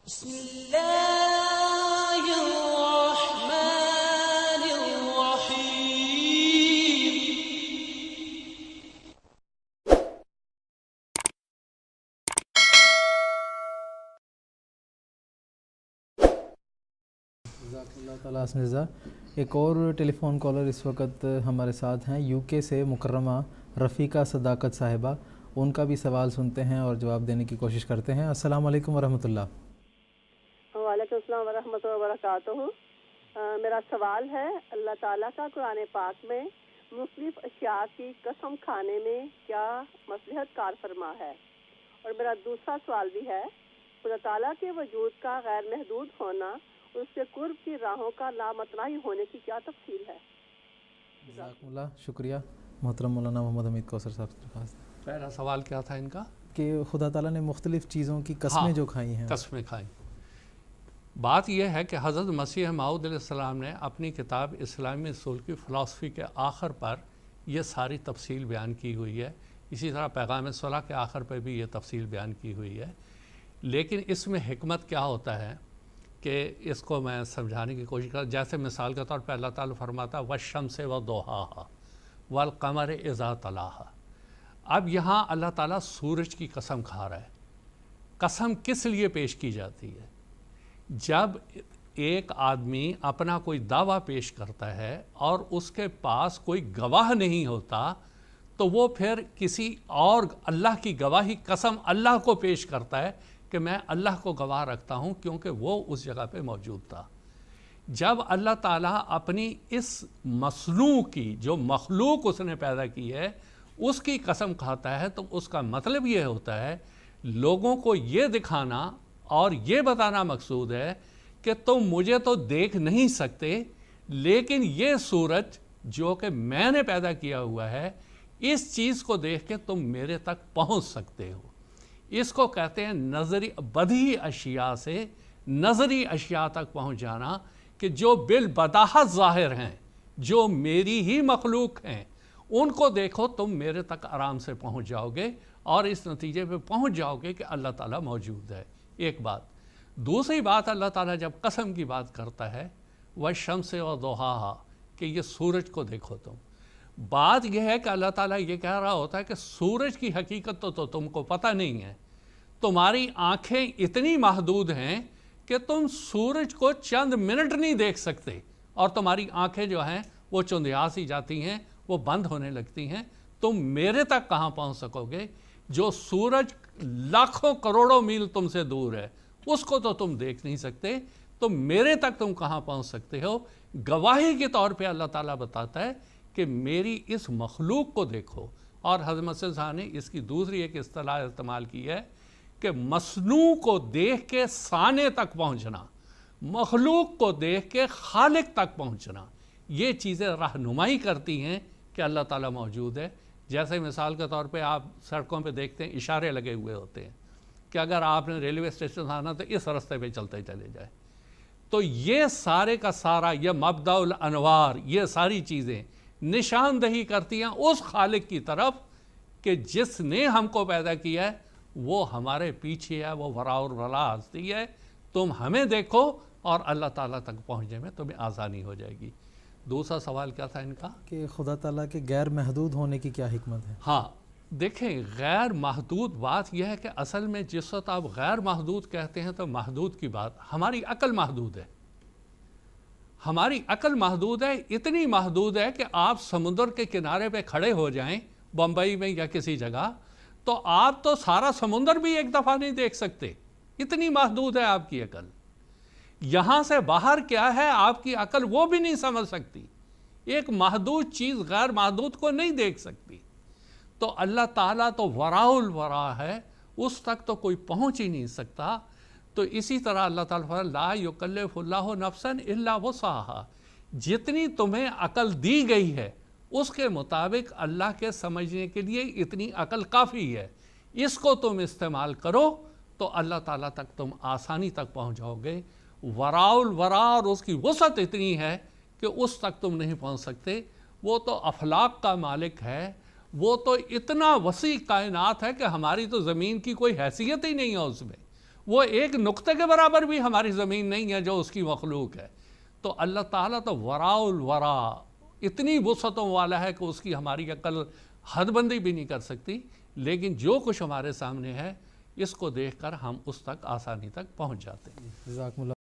بسم الله الرحمن الرحيم. جزاک اللہ تعالیٰ مرزا. ایک اور ٹیلی فون کالر اس وقت ہمارے ساتھ ہیں یو کے سے مکرمہ رفیقہ صداقت صاحبہ. ان کا بھی سوال سنتے ہیں اور جواب دینے کی کوشش کرتے ہیں. السلام علیکم ورحمۃ اللہ. وعلیکم السلام ورحمۃ اللہ وبرکاتہ. میرا سوال ہے, اللہ تعالیٰ کا قرآن پاک میں مختلف اشیاء کی قسم کھانے میں کیا مصلحت کار فرما ہے؟ اور میرا دوسرا سوال بھی ہے, خدا تعالیٰ کے وجود کا غیر محدود ہونا اور اس کے قرب کی راہوں کا لامتناہی ہونے کی کیا تفصیل ہے؟ جزاک اللہ, شکریہ. محترم مولانا محمد حمید کوثر صاحب سے درخواست. پہلا سوال کیا تھا ان کا؟ کہ خدا تعالیٰ نے مختلف چیزوں کی قسمیں جو کھائی ہیں. قسمیں کھائیں. بات یہ ہے کہ حضرت مسیح موعود علیہ السلام نے اپنی کتاب اسلامی اصول کی فلسفی کے آخر پر یہ ساری تفصیل بیان کی ہوئی ہے. اسی طرح پیغام صلح کے آخر پر بھی یہ تفصیل بیان کی ہوئی ہے. لیکن اس میں حکمت کیا ہوتا ہے کہ اس کو میں سمجھانے کی کوشش کرتا. جیسے مثال کے طور پہ اللہ تعالیٰ فرماتا وَالشَّمْسِ وَضُحَاهَا وَالْقَمَرِ إِذَا تَلَاهَا. اب یہاں اللہ تعالیٰ سورج کی قسم کھا رہا ہے. قسم کس لیے پیش کی جاتی ہے؟ جب ایک آدمی اپنا کوئی دعویٰ پیش کرتا ہے اور اس کے پاس کوئی گواہ نہیں ہوتا تو وہ پھر کسی اور اللہ کی گواہی قسم اللہ کو پیش کرتا ہے کہ میں اللہ کو گواہ رکھتا ہوں کیونکہ وہ اس جگہ پہ موجود تھا. جب اللہ تعالیٰ اپنی اس مصنوع کی جو مخلوق اس نے پیدا کی ہے اس کی قسم کھاتا ہے تو اس کا مطلب یہ ہوتا ہے لوگوں کو یہ دکھانا اور یہ بتانا مقصود ہے کہ تم مجھے تو دیکھ نہیں سکتے لیکن یہ سورج جو کہ میں نے پیدا کیا ہوا ہے اس چیز کو دیکھ کے تم میرے تک پہنچ سکتے ہو. اس کو کہتے ہیں نظری بدیہی اشیاء سے نظری اشیاء تک پہنچ جانا کہ جو بالبداہت ظاہر ہیں, جو میری ہی مخلوق ہیں, ان کو دیکھو تم میرے تک آرام سے پہنچ جاؤ گے اور اس نتیجے پہ پہنچ جاؤ گے کہ اللہ تعالیٰ موجود ہے. ایک بات. دوسری بات, اللہ تعالیٰ جب قسم کی بات کرتا ہے وَالشَّمْسِ وَضُحَاهَا کہ یہ سورج کو دیکھو تم. بات یہ ہے کہ اللہ تعالیٰ یہ کہہ رہا ہوتا ہے کہ سورج کی حقیقت تو تم کو پتہ نہیں ہے. تمہاری آنکھیں اتنی محدود ہیں کہ تم سورج کو چند منٹ نہیں دیکھ سکتے اور تمہاری آنکھیں جو ہیں وہ چندیاس ہی جاتی ہیں, وہ بند ہونے لگتی ہیں. تم میرے تک کہاں پہنچ سکو گے؟ جو سورج لاکھوں کروڑوں میل تم سے دور ہے اس کو تو تم دیکھ نہیں سکتے, تو میرے تک تم کہاں پہنچ سکتے ہو؟ گواہی کے طور پہ اللہ تعالیٰ بتاتا ہے کہ میری اس مخلوق کو دیکھو. اور حضرت مسیح صاحب نے اس کی دوسری ایک اصطلاح استعمال کی ہے کہ مصنوع کو دیکھ کے صانع تک پہنچنا, مخلوق کو دیکھ کے خالق تک پہنچنا, یہ چیزیں رہنمائی کرتی ہیں کہ اللہ تعالیٰ موجود ہے. جیسے مثال کے طور پہ آپ سڑکوں پہ دیکھتے ہیں اشارے لگے ہوئے ہوتے ہیں کہ اگر آپ نے ریلوے اسٹیشن آنا تو اس راستے پہ چلتے چلے جائیں. تو یہ سارے کا سارا یہ مبدأ الانوار یہ ساری چیزیں نشاندہی کرتی ہیں اس خالق کی طرف کہ جس نے ہم کو پیدا کیا ہے, وہ ہمارے پیچھے ہے, وہ وراء اور ولا ہستی ہے. تم ہمیں دیکھو اور اللہ تعالیٰ تک پہنچنے میں تمہیں آسانی ہو جائے گی. دوسرا سوال کیا تھا ان کا؟ کہ خدا تعالیٰ کے غیر محدود ہونے کی کیا حکمت ہے؟ ہاں دیکھیں, غیر محدود بات یہ ہے کہ اصل میں جس وقت آپ غیر محدود کہتے ہیں تو محدود کی بات, ہماری عقل محدود ہے. ہماری عقل محدود ہے, اتنی محدود ہے کہ آپ سمندر کے کنارے پہ کھڑے ہو جائیں بمبئی میں یا کسی جگہ تو آپ تو سارا سمندر بھی ایک دفعہ نہیں دیکھ سکتے, اتنی محدود ہے آپ کی عقل. یہاں سے باہر کیا ہے آپ کی عقل وہ بھی نہیں سمجھ سکتی. ایک محدود چیز غیر محدود کو نہیں دیکھ سکتی. تو اللہ تعالیٰ تو وراء الورا ہے, اس تک تو کوئی پہنچ ہی نہیں سکتا. تو اسی طرح اللہ تعالیٰ لا یکلف اللہ نفسا الا وسعها, جتنی تمہیں عقل دی گئی ہے اس کے مطابق اللہ کے سمجھنے کے لیے اتنی عقل کافی ہے. اس کو تم استعمال کرو تو اللہ تعالیٰ تک تم آسانی تک پہنچ جاؤ گے. وراء الورا اور اس کی وسعت اتنی ہے کہ اس تک تم نہیں پہنچ سکتے. وہ تو افلاق کا مالک ہے, وہ تو اتنا وسیع کائنات ہے کہ ہماری تو زمین کی کوئی حیثیت ہی نہیں ہے اس میں. وہ ایک نقطے کے برابر بھی ہماری زمین نہیں ہے جو اس کی مخلوق ہے. تو اللہ تعالیٰ تو وراء الورا اتنی وسعتوں والا ہے کہ اس کی ہماری عقل حد بندی بھی نہیں کر سکتی. لیکن جو کچھ ہمارے سامنے ہے اس کو دیکھ کر ہم اس تک آسانی تک پہنچ جاتے ہیں. جزاکم اللہ.